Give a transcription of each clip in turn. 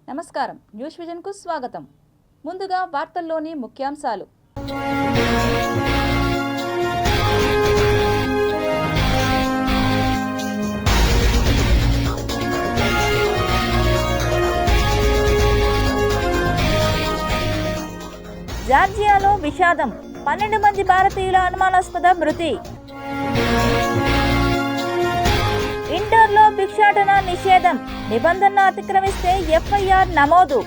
నమస్కారం, న్యూస్ విజన్కు స్వాగతం. ముందుగా వార్తల్లోని ముఖ్యాంశాలు. జార్జియాలో విషాదం, 12 మంది భారతీయుల అనుమానాస్పద మృతి. ఇండోర్లో భిక్షాటన నిషేధం, నిబంధనలు అతిక్రమిస్తే ఎఫ్ఐఆర్ నమోదు.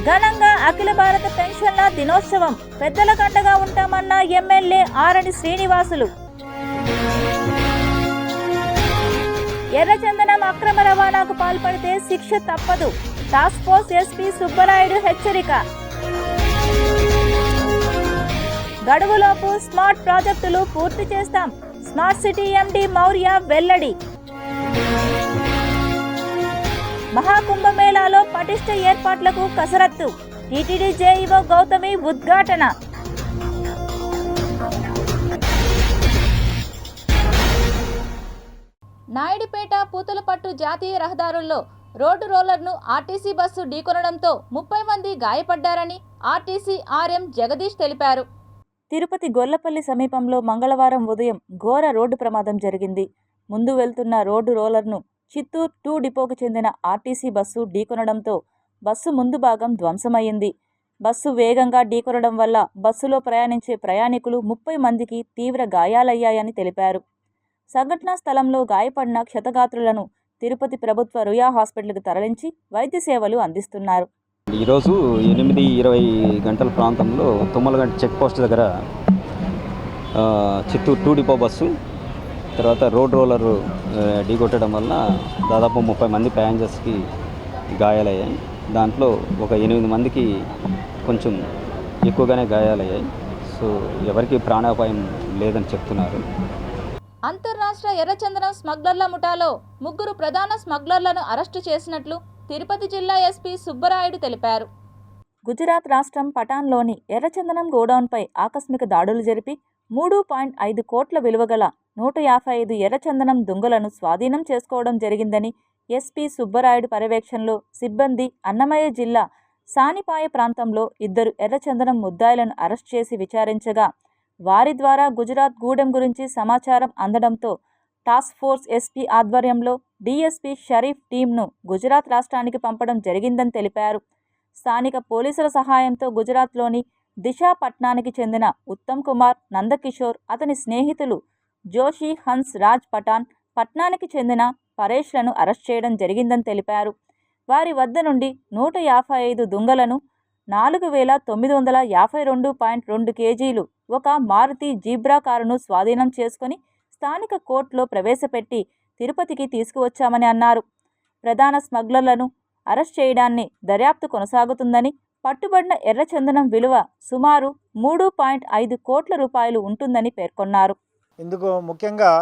ఘనంగా అఖిల భారత పెన్షన్ల దినోత్సవం, పెద్దల కండగా ఉంటామన్న ఎమ్మెల్యే ఆరణి శ్రీనివాసులు. ఎర్రచందనం అక్రమ రవాణాకు పాల్పడితే శిక్ష తప్పదు, టాస్క్ ఫోర్స్ ఎస్పీ సుబ్బరాయుడు హెచ్చరిక. గడువులోపు స్మార్ట్ ప్రాజెక్టులు పూర్తి చేస్తాం, స్మార్ట్ సిటీ ఎండీ మౌర్య వెల్లడి. మహాకుంభమేళాలో పటిష్ట ఏర్పాట్లకు కసరత్తు, టీటీడీ జేఈఓ గౌతమి ఉద్ఘాటన. నాయుడుపేట పూతలపట్టు జాతీయ రహదారుల్లో రోడ్డు రోలర్ను ఆర్టీసీ బస్సు ఢీకొనడంతో 30 మంది గాయపడ్డారని ఆర్టీసీ ఆర్ఎం జగదీష్ తెలిపారు. తిరుపతి గొల్లపల్లి సమీపంలో మంగళవారం ఉదయం ఘోర రోడ్డు ప్రమాదం జరిగింది. ముందు వెళ్తున్న రోడ్డు రోలర్ను చిత్తూరు 2 డిపోకు చెందిన ఆర్టీసీ బస్సు ఢీకొనడంతో బస్సు ముందు భాగం ధ్వంసమయ్యింది. బస్సు వేగంగా ఢీకొనడం వల్ల బస్సులో ప్రయాణించే ప్రయాణికులు 30 మందికి తీవ్ర గాయాలయ్యాయని తెలిపారు. సంఘటనా స్థలంలో గాయపడిన క్షతగాత్రులను తిరుపతి ప్రభుత్వ రుయా హాస్పిటల్కి తరలించి వైద్య సేవలు అందిస్తున్నారు. ఈరోజు 8:20 గంటల ప్రాంతంలో తుమ్మలగంట చెక్ పోస్ట్ దగ్గర చిత్తూరు 2 డిపో బస్సు తర్వాత రోడ్ రోలర్ ఢీకొట్టడం వల్ల దాదాపు 30 మంది ప్యాసింజర్స్కి గాయాలయ్యాయి. దాంట్లో ఒక 8 మందికి కొంచెం ఎక్కువగానే గాయాలయ్యాయి. సో ఎవరికి ప్రాణాపాయం లేదని చెప్తున్నారు. అంతర్రాష్ట్ర ఎర్రచందనం స్మగ్లర్ల ముఠాలో 3 ప్రధాన స్మగ్లర్లను అరెస్టు చేసినట్లు తిరుపతి జిల్లా ఎస్పీ సుబ్బరాయుడు తెలిపారు. గుజరాత్ రాష్ట్రం పటాన్లోని ఎర్రచందనం గోడౌన్పై ఆకస్మిక దాడులు జరిపి 3.5 కోట్ల విలువగల 155 ఎర్రచందనం దుంగలను స్వాధీనం చేసుకోవడం జరిగిందని ఎస్పీ సుబ్బరాయుడు పర్యవేక్షణలో సిబ్బంది అన్నమయ్య జిల్లా సానిపాయ ప్రాంతంలో 2 ఎర్రచందనం ముద్దాయిలను అరెస్ట్ చేసి విచారించగా వారి ద్వారా గుజరాత్ గూడెం గురించి సమాచారం అందడంతో టాస్క్ ఫోర్స్ ఎస్పీ ఆధ్వర్యంలో డీఎస్పీ షరీఫ్ టీంను గుజరాత్ రాష్ట్రానికి పంపడం జరిగిందని తెలిపారు. స్థానిక పోలీసుల సహాయంతో గుజరాత్లోని దిశా పట్నానికి చెందిన ఉత్తమ్ కుమార్, నందకిషోర్, అతని స్నేహితులు జోషి, హన్స్ రాజ్ పఠాన్, పట్నానికి చెందిన పరేష్లను అరెస్ట్ చేయడం జరిగిందని తెలిపారు. వారి వద్ద నుండి 155 దుంగలను, 4952.2 కేజీలు, ఒక మారుతి జీబ్రా కారును స్వాధీనం చేసుకుని స్థానిక కోర్టులో ప్రవేశపెట్టి తిరుపతికి తీసుకువచ్చామని అన్నారు. ప్రధాన స్మగ్లర్లను అరెస్ట్ చేయడాన్ని దర్యాప్తు కొనసాగుతుందని, పట్టుబడిన ఎర్రచందనం విలువ సుమారు 3.5 కోట్ల రూపాయలు ఉంటుందని పేర్కొన్నారు. ఇందుకు ముఖ్యంగా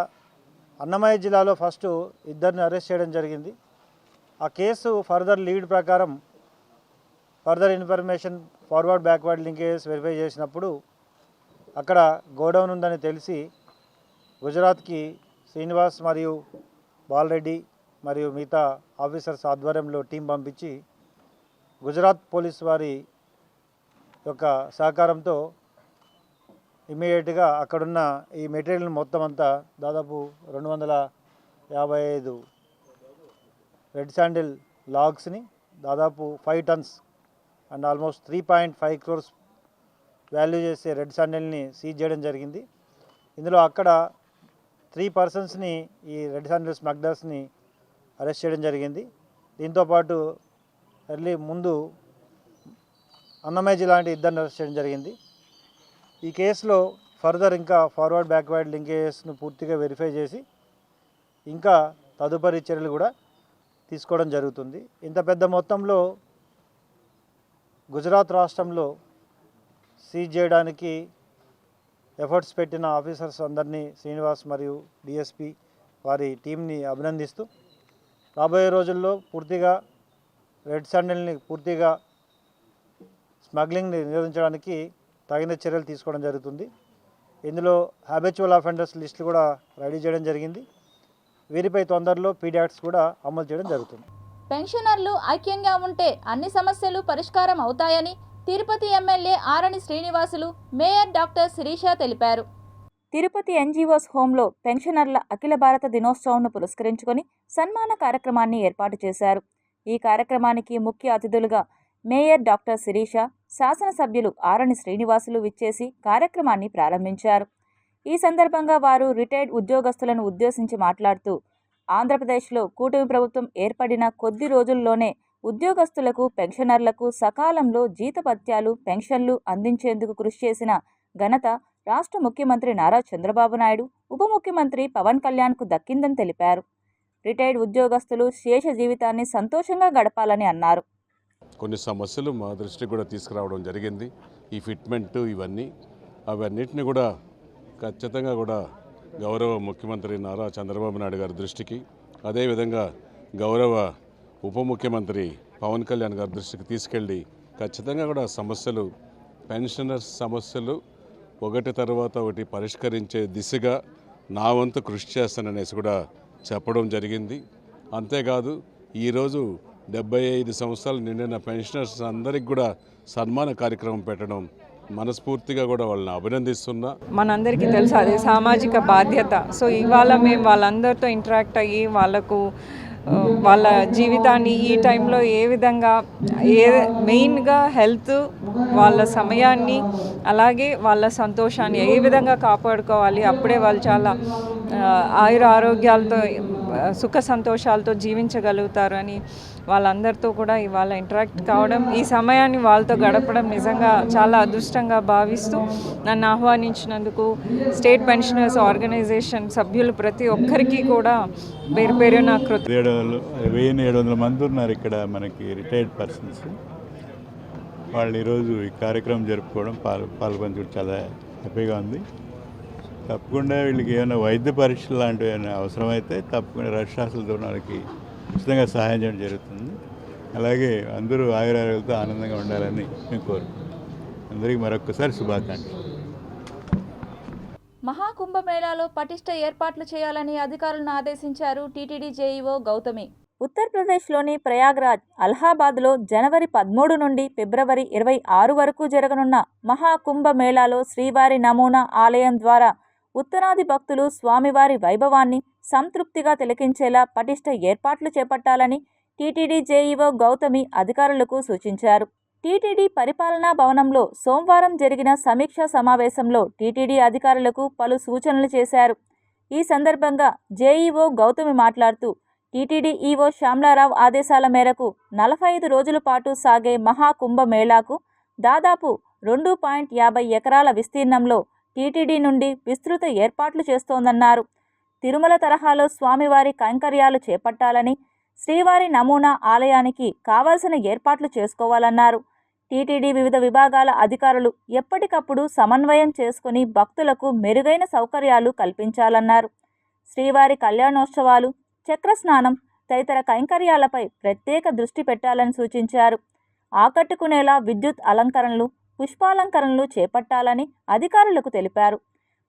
అన్నమయ్య జిల్లాలో ఫస్ట్ 2 అరెస్ట్ చేయడం జరిగింది. ఆ కేసు ఫర్దర్ లీడ్ ప్రకారం further information forward backward linkages verify చేసినప్పుడు అక్కడ గోడౌన్ ఉందని తెలిసి గుజరాత్కి శ్రీనివాస్ మరియు బాలరెడ్డి మరియు మిగతా ఆఫీసర్స్ ఆధ్వర్యంలో టీం పంపించి గుజరాత్ పోలీస్ వారి యొక్క సహకారంతో ఇమ్మీడియట్గా అక్కడున్న ఈ మెటీరియల్ మొత్తం అంతా దాదాపు 255 రెడ్ శాండిల్ లాగ్స్ని, దాదాపు 5 tons and almost 3.5 crores value చేసే రెడ్ శాండిల్ని సీజ్ చేయడం జరిగింది. ఇందులో అక్కడ 3 పర్సన్స్ని, ఈ రెడ్ శాండిల్ స్మగ్లర్స్ని అరెస్ట్ చేయడం జరిగింది. దీంతోపాటు ముందు అన్నమయ్య జిల్లా లాంటి 2 అరెస్ట్ చేయడం జరిగింది. ఈ కేసులో ఫర్దర్ ఇంకా ఫార్వర్డ్ బ్యాక్వర్డ్ లింకేజెస్ను పూర్తిగా వెరిఫై చేసి ఇంకా తదుపరి చర్యలు కూడా తీసుకోవడం జరుగుతుంది. ఇంత పెద్ద మొత్తంలో గుజరాత్ రాష్ట్రంలో సీజ్ చేయడానికి ఎఫర్ట్స్ పెట్టిన ఆఫీసర్స్ అందరినీ శ్రీనివాస్ మరియు డిఎస్పి వారి టీంని అభినందిస్తూ రాబోయే రోజుల్లో పూర్తిగా రెడ్ శాండిల్ని పూర్తిగా స్మగ్లింగ్ని నిరోధించడానికి తగిన చర్యలు తీసుకోవడం జరుగుతుంది. ఇందులో హ్యాబిచువల్ అఫెండర్స్ లిస్టులు కూడా రెడీ చేయడం జరిగింది. వీరిపై తొందరలో పీడియాట్స్ కూడా అమలు చేయడం జరుగుతుంది. పెన్షనర్లు ఐక్యంగా ఉంటే అన్ని సమస్యలు పరిష్కారం అవుతాయని తిరుపతి ఎమ్మెల్యే ఆరణి శ్రీనివాసులు, మేయర్ డాక్టర్ శిరీష తెలిపారు. తిరుపతి ఎన్జీఓస్ హోంలో పెన్షనర్ల అఖిల భారత దినోత్సవంను పురస్కరించుకొని సన్మాన కార్యక్రమాన్ని ఏర్పాటు చేశారు. ఈ కార్యక్రమానికి ముఖ్య అతిథులుగా మేయర్ డాక్టర్ శిరీష, శాసనసభ్యులు ఆరణి శ్రీనివాసులు విచ్చేసి కార్యక్రమాన్ని ప్రారంభించారు. ఈ సందర్భంగా వారు రిటైర్డ్ ఉద్యోగస్తులను ఉద్దేశించి మాట్లాడుతూ, ఆంధ్రప్రదేశ్లో కూటమి ప్రభుత్వం ఏర్పడిన కొద్ది రోజుల్లోనే ఉద్యోగస్తులకు, పెన్షనర్లకు సకాలంలో జీతభత్యాలు, పెన్షన్లు అందించేందుకు కృషి చేసిన ఘనత రాష్ట్ర ముఖ్యమంత్రి నారా చంద్రబాబు నాయుడు, ఉప ముఖ్యమంత్రి పవన్ కళ్యాణ్కు దక్కిందని తెలిపారు. రిటైర్డ్ ఉద్యోగస్తులు శేష జీవితాన్ని సంతోషంగా గడపాలని అన్నారు. కొన్ని సమస్యలు మా దృష్టికి కూడా తీసుకురావడం జరిగింది. ఈ ఫిట్మెంట్ అవన్నిటిని కూడా ఖచ్చితంగా కూడా గౌరవ ముఖ్యమంత్రి నారా చంద్రబాబు నాయుడు గారి దృష్టికి, అదేవిధంగా గౌరవ ఉప ముఖ్యమంత్రి పవన్ కళ్యాణ్ గారి దృష్టికి తీసుకెళ్ళి ఖచ్చితంగా కూడా సమస్యలు, పెన్షనర్స్ సమస్యలు ఒకటి తర్వాత ఒకటి పరిష్కరించే దిశగా నా వంతు కృషి చేస్తాననేసి కూడా చెప్పడం జరిగింది. అంతేకాదు ఈరోజు 75 సంవత్సరాలు నిండిన పెన్షనర్స్ అందరికి కూడా సన్మాన కార్యక్రమం పెట్టడం మనస్ఫూర్తిగా కూడా వాళ్ళని అభినందిస్తున్నా. మనందరికీ తెలుసు అదే సామాజిక బాధ్యత. సో ఇవాళ మేము వాళ్ళందరితో ఇంటరాక్ట్ అయ్యి వాళ్ళ జీవితాన్ని ఈ టైంలో ఏ విధంగా మెయిన్గా హెల్త్, వాళ్ళ సమయాన్ని, అలాగే వాళ్ళ సంతోషాన్ని ఏ విధంగా కాపాడుకోవాలి, అప్పుడే వాళ్ళు చాలా ఆయుర ఆరోగ్యాలతో సుఖ సంతోషాలతో జీవించగలుగుతారు అని వాళ్ళందరితో కూడా ఇవాళ ఇంటరాక్ట్ కావడం, ఈ సమయాన్ని వాళ్ళతో గడపడం నిజంగా చాలా అదృష్టంగా భావిస్తూ నన్ను ఆహ్వానించినందుకు స్టేట్ పెన్షనర్స్ ఆర్గనైజేషన్ సభ్యులు ప్రతి ఒక్కరికి కూడా పేరు పేరు నా 1700 మంది ఉన్నారు ఇక్కడ మనకి రిటైర్డ్ పర్సన్స్. వాళ్ళు ఈరోజు ఈ కార్యక్రమం జరుపుకోవడం, పాల్పంచుకోవడం చాలా హ్యాపీగా ఉంది. తప్పకుండా వీళ్ళకి ఏమైనా వైద్య పరీక్షలు లాంటివి ఏమైనా అవసరమైతే తప్పకుండా రాష్ట్రాలతో వాళ్ళకి ఉచితంగా సహాయం చేయడం జరుగుతుంది. అలాగే అందరూ ఆయురారోగ్యాలతో ఆనందంగా ఉండాలని మేము కోరుకుంటున్నాం. అందరికీ మరొకసారి శుభాకాంక్షలు. మహాకుంభమేళాలో పటిష్ట ఏర్పాట్లు చేయాలని అధికారులను ఆదేశించారు టీటీడీ జేఈఓ గౌతమి. ఉత్తరప్రదేశ్లోని ప్రయాగ్రాజ్, అలహాబాద్లో జనవరి 13 నుండి ఫిబ్రవరి 26 వరకు జరగనున్న మహాకుంభమేళాలో శ్రీవారి నమూనా ఆలయం ద్వారా ఉత్తరాది భక్తులు స్వామివారి వైభవాన్ని సంతృప్తిగా తిలకించేలా పటిష్ట ఏర్పాట్లు చేపట్టాలని టీటీడీ జేఈఓ గౌతమి అధికారులకు సూచించారు. టీటీడీ పరిపాలనా భవనంలో సోమవారం జరిగిన సమీక్షా సమావేశంలో టీటీడీ అధికారులకు పలు సూచనలు చేశారు. ఈ సందర్భంగా జేఈఓ గౌతమి మాట్లాడుతూ, టీటీడీ ఈవో శ్యామ్లారావు ఆదేశాల మేరకు 45 రోజుల పాటు సాగే మహాకుంభమేళాకు దాదాపు 2.50 ఎకరాల విస్తీర్ణంలో టీటీడీ నుండి విస్తృత ఏర్పాట్లు చేస్తోందన్నారు. తిరుమల తరహాలో స్వామివారి కైంకర్యాలు చేపట్టాలని, శ్రీవారి నమూనా ఆలయానికి కావాల్సిన ఏర్పాట్లు చేసుకోవాలన్నారు. టీటీడీ వివిధ విభాగాల అధికారులు ఎప్పటికప్పుడు సమన్వయం చేసుకుని భక్తులకు మెరుగైన సౌకర్యాలు కల్పించాలన్నారు. శ్రీవారి కళ్యాణోత్సవాలు, చక్రస్నానం తదితర కైంకర్యాలపై ప్రత్యేక దృష్టి పెట్టాలని సూచించారు. ఆకట్టుకునేలా విద్యుత్ అలంకరణలు, పుష్పాలంకరణలు చేపట్టాలని అధికారులకు తెలిపారు.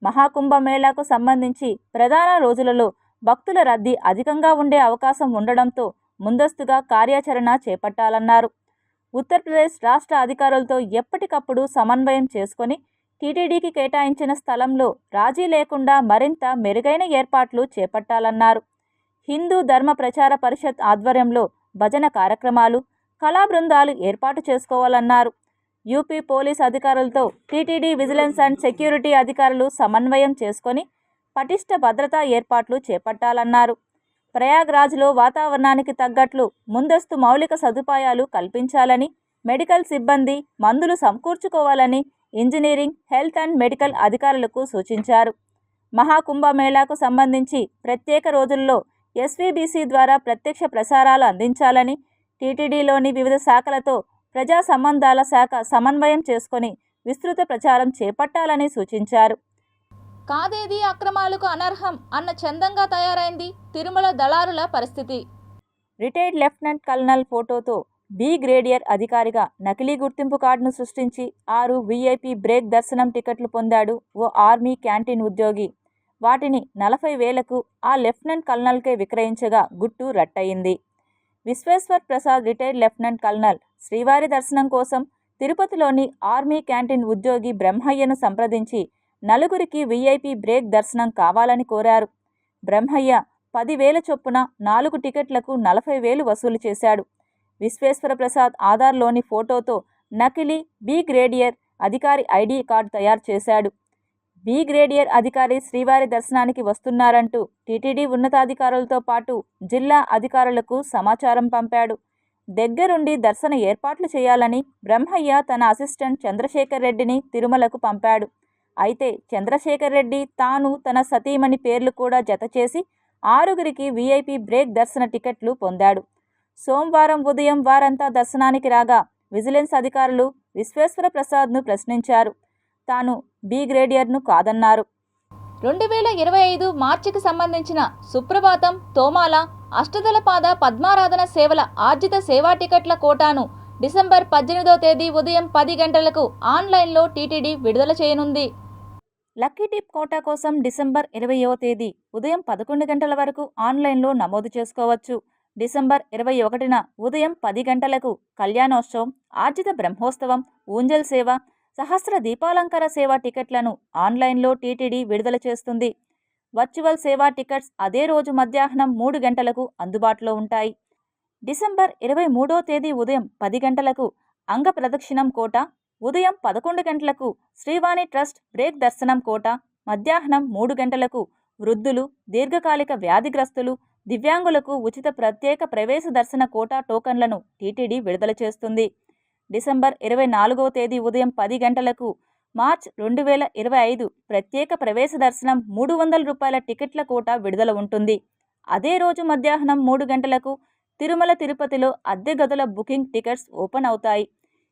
మహాకుంభమేళాకు సంబంధించి ప్రధాన రోజులలో భక్తుల రద్దీ అధికంగా ఉండే అవకాశం ఉండడంతో ముందస్తుగా కార్యాచరణ చేపట్టాలన్నారు. ఉత్తరప్రదేశ్ రాష్ట్ర అధికారులతో ఎప్పటికప్పుడు సమన్వయం చేసుకొని టీటీడీకి కేటాయించిన స్థలంలో రాజీ లేకుండా మరింత మెరుగైన ఏర్పాట్లు చేపట్టాలన్నారు. హిందూ ధర్మ ప్రచార పరిషత్ ఆధ్వర్యంలో భజన కార్యక్రమాలు, కళా బృందాలు ఏర్పాటు చేసుకోవాలన్నారు. యూపీ పోలీస్ అధికారులతో టీటీడీ విజిలెన్స్ అండ్ సెక్యూరిటీ అధికారులు సమన్వయం చేసుకొని పటిష్ట భద్రతా ఏర్పాట్లు చేపట్టాలన్నారు. ప్రయాగ్రాజ్లో వాతావరణానికి తగ్గట్లు ముందస్తు మౌలిక సదుపాయాలు కల్పించాలని, మెడికల్ సిబ్బంది, మందులు సమకూర్చుకోవాలని ఇంజనీరింగ్, హెల్త్ అండ్ మెడికల్ అధికారులకు సూచించారు. మహాకుంభమేళాకు సంబంధించి ప్రత్యేక రోజుల్లో ఎస్వీబీసీ ద్వారా ప్రత్యక్ష ప్రసారాలు అందించాలని, టీటీడీలోని వివిధ శాఖలతో ప్రజా సంబంధాల శాఖ సమన్వయం చేసుకొని విస్తృత ప్రచారం చేపట్టాలని సూచించారు. కాదేది అక్రమాలకు అనర్హం అన్న చందంగా తయారైంది తిరుమల దళారుల పరిస్థితి. రిటైర్డ్ లెఫ్టినెంట్ కల్నల్ ఫోటోతో బి గ్రేడియర్ అధికారిగా నకిలీ గుర్తింపు కార్డును సృష్టించి 6 వీఐపీ బ్రేక్ దర్శనం టికెట్లు పొందాడు ఓ ఆర్మీ క్యాంటీన్ ఉద్యోగి. వాటిని 40,000కు ఆ లెఫ్టినెంట్ కల్నల్కే విక్రయించగా గుట్టు రట్టయింది. Vishweshwar Prasad retired lieutenant colonel శ్రీవారి దర్శనం కోసం తిరుపతిలోని ఆర్మీ క్యాంటీన్ ఉద్యోగి బ్రహ్మయ్యను సంప్రదించి నలుగురికి వీఐపీ బ్రేక్ దర్శనం కావాలని కోరారు. బ్రహ్మయ్య 10,000 చొప్పున 4 టికెట్లకు 40,000 వసూలు చేశాడు. విశ్వేశ్వర ప్రసాద్ ఆధార్లోని ఫోటోతో నకిలీ బి గ్రేడియర్ అధికారి ఐడి కార్డు తయారు చేశాడు. బి గ్రేడియర్ అధికారి శ్రీవారి దర్శనానికి వస్తున్నారంటూ టీటీడీ ఉన్నతాధికారులతో పాటు జిల్లా అధికారులకు సమాచారం పంపాడు. దగ్గరుండి దర్శన ఏర్పాట్లు చేయాలని బ్రహ్మయ్య తన అసిస్టెంట్ చంద్రశేఖర్ రెడ్డిని తిరుమలకు పంపాడు. అయితే చంద్రశేఖర్ రెడ్డి తాను తన సతీమణి పేర్లు కూడా జతచేసి 6గురికి వీఐపీ బ్రేక్ దర్శన టికెట్లు పొందాడు. సోమవారం ఉదయం వారంతా దర్శనానికి రాగా విజిలెన్స్ అధికారులు విశ్వేశ్వర ప్రసాద్ను ప్రశ్నించారు. తాను బి గ్రేడియర్ను కాదన్నారు. 2025 మార్చికి సంబంధించిన సుప్రభాతం, తోమాల, అష్టదళపాద, పద్మారాధన సేవల ఆర్జిత సేవా టికెట్ల కోటాను డిసెంబర్ 18వ తేదీ ఉదయం 10 గంటలకు ఆన్లైన్లో టీటీడీ విడుదల చేయనుంది. లక్కీ టిప్ కోటా కోసం డిసెంబర్ 20వ తేదీ ఉదయం 11 గంటల వరకు ఆన్లైన్లో నమోదు చేసుకోవచ్చు. డిసెంబర్ 21న ఉదయం 10 గంటలకు కళ్యాణోత్సవం, ఆర్జిత బ్రహ్మోత్సవం, ఊంజల్ సేవ, సహస్ర దీపాలంకార సేవా టికెట్లను ఆన్లైన్లో టీటీడీ విడుదల చేస్తుంది. వర్చువల్ సేవా టికెట్స్ అదే రోజు మధ్యాహ్నం 3 గంటలకు అందుబాటులో ఉంటాయి. డిసెంబర్ 23వ తేదీ ఉదయం 10 గంటలకు అంగ ప్రదక్షిణం కోటా, ఉదయం 11 గంటలకు శ్రీవాణి ట్రస్ట్ బ్రేక్ దర్శనం కోటా, మధ్యాహ్నం 3 గంటలకు వృద్ధులు, దీర్ఘకాలిక వ్యాధిగ్రస్తులు, దివ్యాంగులకు ఉచిత ప్రత్యేక ప్రవేశ దర్శన కోటా టోకన్లను టీటీడీ విడుదల చేస్తుంది. డిసెంబర్ 24వ తేదీ ఉదయం 10 గంటలకు మార్చ్ 2025 ప్రత్యేక ప్రవేశ దర్శనం 300 రూపాయల టికెట్ల కోటా విడుదల ఉంటుంది. అదే రోజు మధ్యాహ్నం 3 గంటలకు తిరుమల తిరుపతిలో అద్దె గదుల బుకింగ్ టికెట్స్ ఓపెన్ అవుతాయి.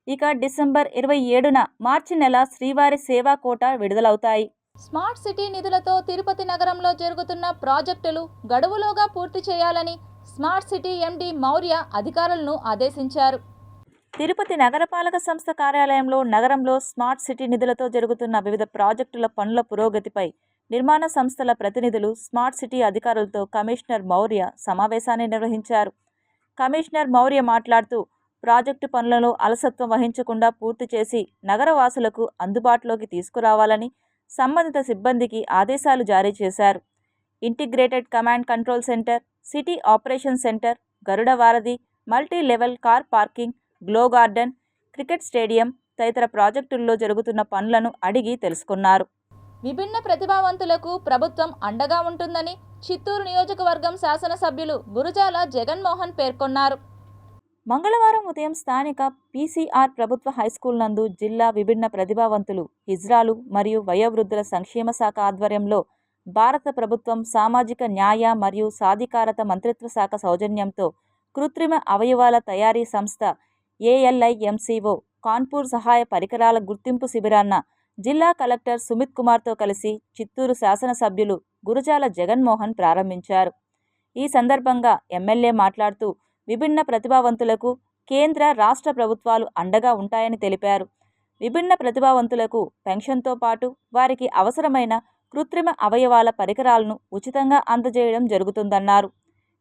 ఇక డిసెంబర్ 27న మార్చి నెల శ్రీవారి సేవా కోటా విడుదలవుతాయి. స్మార్ట్ సిటీ నిధులతో తిరుపతి నగరంలో జరుగుతున్న ప్రాజెక్టులు గడువులోగా పూర్తి చేయాలని స్మార్ట్ సిటీ ఎండీ మౌర్య అధికారులను ఆదేశించారు. తిరుపతి నగరపాలక సంస్థ కార్యాలయంలో నగరంలో స్మార్ట్ సిటీ నిధులతో జరుగుతున్న వివిధ ప్రాజెక్టుల పనుల పురోగతిపై నిర్మాణ సంస్థల ప్రతినిధులు స్మార్ట్ సిటీ అధికారులతో కమిషనర్ మౌర్య సమావేశాన్ని నిర్వహించారు. కమిషనర్ మౌర్య మాట్లాడుతూ ప్రాజెక్టు పనులను అలసత్వం వహించకుండా పూర్తి చేసి నగరవాసులకు అందుబాటులోకి తీసుకురావాలని సంబంధిత సిబ్బందికి ఆదేశాలు జారీ చేశారు. Integrated command control centre, city operation centre, Garuda Varadhi, multi level car parking, glow garden, cricket stadium తదితర ప్రాజెక్టుల్లో జరుగుతున్న పనులను అడిగి తెలుసుకున్నారు. విభిన్న ప్రతిభావంతులకు ప్రభుత్వం అండగా ఉంటుందని చిత్తూరు నియోజకవర్గం శాసనసభ్యులు గురుజాల జగన్మోహన్ పేర్కొన్నారు. మంగళవారం ఉదయం స్థానిక పీసీఆర్ ప్రభుత్వ హైస్కూల్ నందు జిల్లా విభిన్న ప్రతిభావంతులు, హిజ్రాలు మరియు వయోవృద్ధుల సంక్షేమ శాఖ ఆధ్వర్యంలో భారత ప్రభుత్వం సామాజిక న్యాయ మరియు సాధికారత మంత్రిత్వ శాఖ సౌజన్యంతో కృత్రిమ అవయవాల తయారీ సంస్థ ALIMCO కాన్పూర్ సహాయ పరికరాల గుర్తింపు శిబిరాన్న జిల్లా కలెక్టర్ సుమిత్ కుమార్తో కలిసి చిత్తూరు శాసనసభ్యులు గురుజాల జగన్మోహన్ ప్రారంభించారు. ఈ సందర్భంగా ఎమ్మెల్యే మాట్లాడుతూ విభిన్న ప్రతిభావంతులకు కేంద్ర రాష్ట్ర ప్రభుత్వాలు అండగా ఉంటాయని తెలిపారు. విభిన్న ప్రతిభావంతులకు పెన్షన్తో పాటు వారికి అవసరమైన కృత్రిమ అవయవాల పరికరాలను ఉచితంగా అందజేయడం జరుగుతుందన్నారు.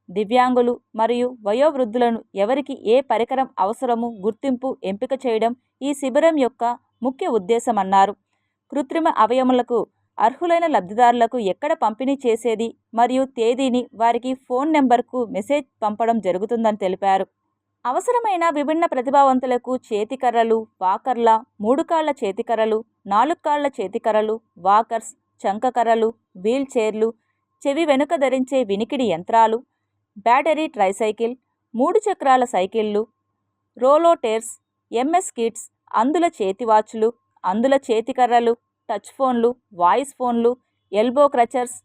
దివ్యాంగులు మరియు వయోవృద్ధులను ఎవరికి ఏ పరికరం అవసరమో గుర్తింపు, ఎంపిక చేయడం ఈ శిబిరం యొక్క ముఖ్య ఉద్దేశమన్నారు. కృత్రిమ అవయములకు అర్హులైన లబ్ధిదారులకు ఎక్కడ పంపిణీ చేసేది మరియు తేదీని వారికి ఫోన్ నెంబర్కు మెసేజ్ పంపడం జరుగుతుందని తెలిపారు. అవసరమైన విభిన్న ప్రతిభావంతులకు చేతికర్రలు, వాకర్ల, 3 కాళ్ల చేతికర్రలు, 4 కాళ్ల చేతికర్రలు, వాకర్స్, చంకకర్రలు, వీల్ చైర్లు, చెవి వెనుక ధరించే వినికిడి యంత్రాలు, బ్యాటరీ ట్రైసైకిల్, 3 చక్రాల సైకిళ్లు, రోలోటేర్స్, MS కిట్స్, అందుల చేతివాచ్లు, అందుల చేతికర్రలు, టచ్ ఫోన్లు, వాయిస్ ఫోన్లు, ఎల్బో క్రచర్స్,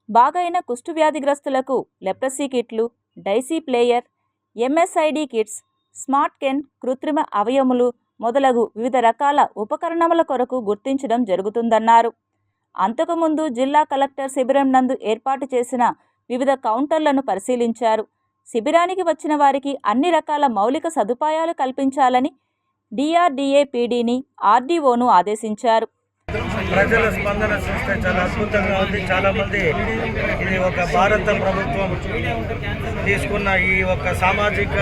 బాగైన కుష్టు వ్యాధిగ్రస్తులకు లెప్రసీ కిట్లు, Daisy player, MSID kits, smart cane, కృత్రిమ అవయములు మొదలగు వివిధ రకాల ఉపకరణముల కొరకు గుర్తించడం జరుగుతుందన్నారు. అంతకుముందు జిల్లా కలెక్టర్ శిబిరం నందు ఏర్పాటు చేసిన వివిధ కౌంటర్లను పరిశీలించారు. శిబిరానికి వచ్చిన వారికి అన్ని రకాల మౌలిక సదుపాయాలు కల్పించాలని DRDA PDని RDOను ఆదేశించారు. ప్రజల స్పందన చూస్తే చాలా అద్భుతంగా ఉంది. చాలామంది ఇది ఒక భారత ప్రభుత్వం తీసుకున్న ఈ ఒక సామాజిక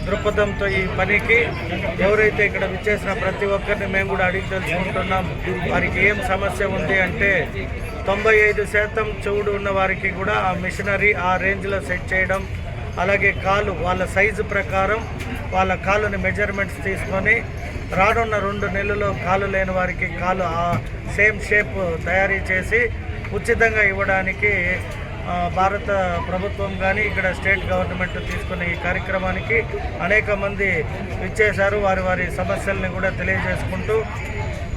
దృక్పథంతో ఈ పనికి ఎవరైతే ఇక్కడ విచ్చేసిన ప్రతి ఒక్కరిని మేము కూడా అడిగి తెలుసుకుంటున్నాం. వారికి ఏం సమస్య ఉంది అంటే 95% చెవుడు ఉన్న వారికి కూడా ఆ మిషనరీ ఆ రేంజ్లో సెట్ చేయడం, అలాగే కాలు వాళ్ళ సైజు ప్రకారం వాళ్ళ కాలుని మెజర్మెంట్స్ తీసుకొని రానున్న 2 నెలల్లో కాలు లేని వారికి కాలు ఆ సేమ్ షేప్ తయారీ చేసి ఉచితంగా ఇవ్వడానికి భారత ప్రభుత్వం కానీ ఇక్కడ స్టేట్ గవర్నమెంట్ తీసుకున్న ఈ కార్యక్రమానికి అనేక మంది విచ్చేశారు. వారి సమస్యల్ని కూడా తెలియజేసుకుంటూ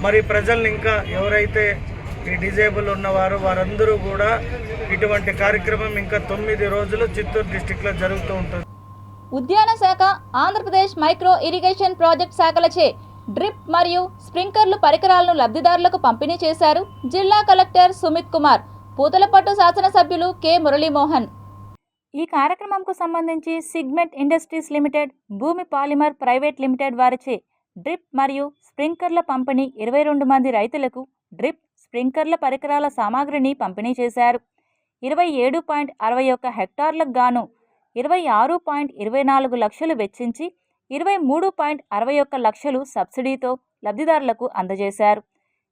మరి ప్రజల్ని ఇంకా ఎవరైతే ఈ డిజేబుల్ ఉన్నవారు వారందరూ కూడా ఇటువంటి కార్యక్రమం ఇంకా 9 రోజులు చిత్తూరు డిస్టిక్లో జరుగుతూ ఉంటుంది. ఉద్యాన శాఖ, ఆంధ్రప్రదేశ్ మైక్రో ఇరిగేషన్ ప్రాజెక్ట్ శాఖలచే డ్రిప్ మరియు స్ప్రింక్లర్లు పరికరాలను లబ్ధిదారులకు పంపిణీ చేశారు జిల్లా కలెక్టర్ సుమిత్ కుమార్, పూతలపట్టు శాసనసభ్యులు కె మురళీమోహన్. ఈ కార్యక్రమంకు సంబంధించి సిగ్మెంట్ ఇండస్ట్రీస్ లిమిటెడ్, భూమి పాలిమర్ ప్రైవేట్ లిమిటెడ్ వారిచే డ్రిప్ మరియు స్ప్రింక్లర్ల పంపిణీ 22 మంది రైతులకు డ్రిప్ స్ప్రింక్లర్ల పరికరాల సామాగ్రిని పంపిణీ చేశారు. 27.61 హెక్టార్లకు గాను 26.24 లక్షలు వెచ్చించి 23.61 లక్షలు సబ్సిడీతో లబ్ధిదారులకు అందజేశారు.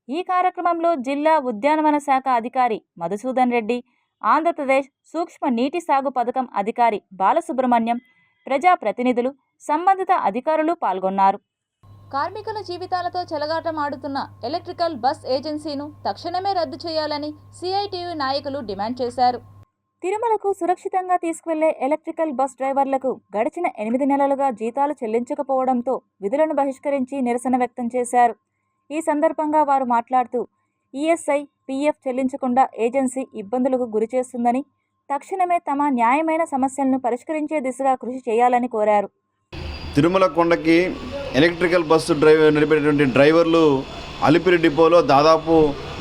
ఈ కార్యక్రమంలో జిల్లా ఉద్యానవన శాఖ అధికారి మధుసూదన్ రెడ్డి, ఆంధ్రప్రదేశ్ సూక్ష్మ నీటి సాగు పథకం అధికారి బాలసుబ్రహ్మణ్యం, ప్రజాప్రతినిధులు, సంబంధిత అధికారులు పాల్గొన్నారు. కార్మికుల జీవితాలతో చెలగాటమాడుతున్న ఎలక్ట్రికల్ బస్ ఏజెన్సీను తక్షణమే రద్దు చేయాలని సిఐటియు నాయకులు డిమాండ్ చేశారు. తిరుమలకు సురక్షితంగా తీసుకువెళ్లే ఎలక్ట్రికల్ బస్ డ్రైవర్లకు గడిచిన 8 నెలలుగా జీతాలు చెల్లించకపోవడంతో విధులను బహిష్కరించి నిరసన వ్యక్తం చేశారు. ఈ సందర్భంగా వారు మాట్లాడుతూ ఈఎస్ఐ, పీఎఫ్ చెల్లించకుండా ఏజెన్సీ ఇబ్బందులకు గురిచేస్తుందని, తక్షణమే తమ న్యాయమైన సమస్యలను పరిష్కరించే దిశగా కృషి చేయాలని కోరారు. తిరుమల కొండకి ఎలక్ట్రికల్ బస్సు నడిపేటువంటి డ్రైవర్లు అలిపిరి డిపోలో దాదాపు